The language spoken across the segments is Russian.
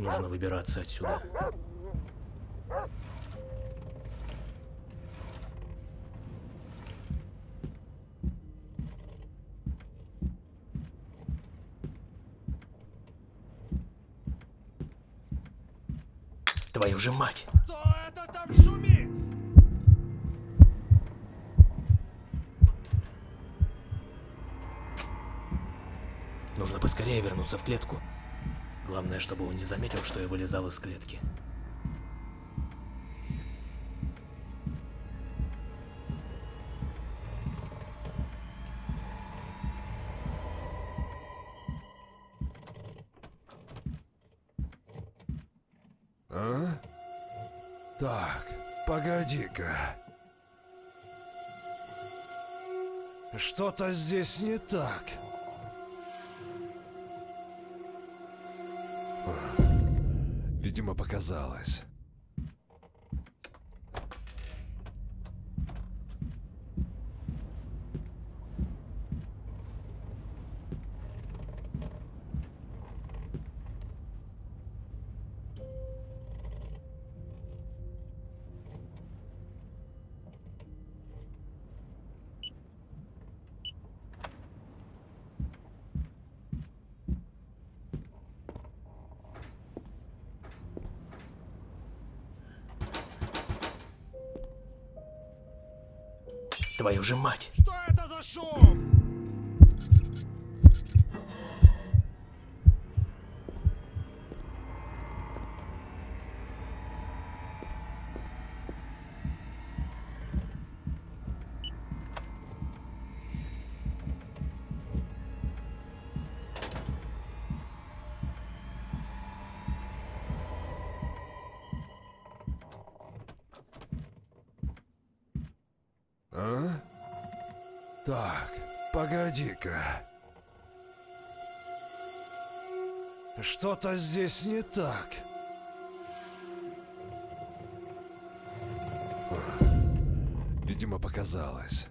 Нужно выбираться отсюда. Твою же мать! Кто это там шумит? Нужно поскорее вернуться в клетку. Главное, чтобы он не заметил, что я вылезал из клетки. А? Так, погоди-ка. Что-то здесь не так. Видимо, показалось. Твою же мать! Что это за шум? А? Так, погоди-ка. Что-то здесь не так. Видимо, показалось.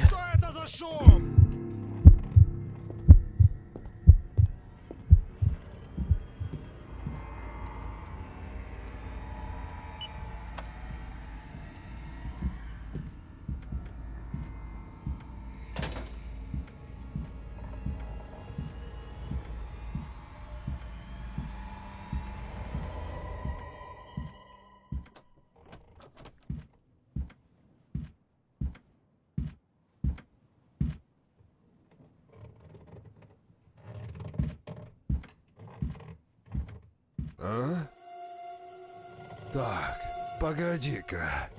Что это за шум? А? Так, погоди-ка.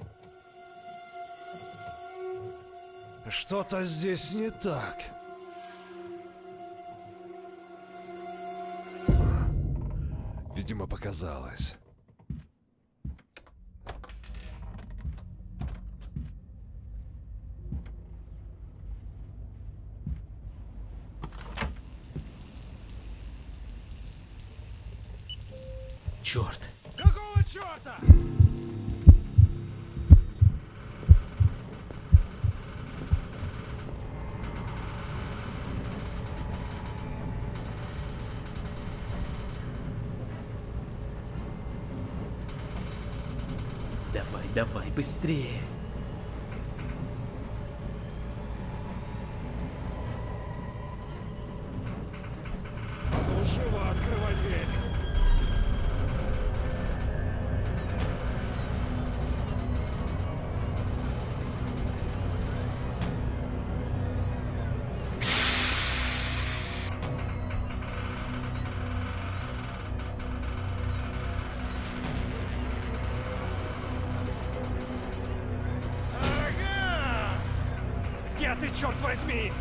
Что-то здесь не так. Видимо, показалось. Черт! Какого черта? Давай, давай, быстрее! черт возьми!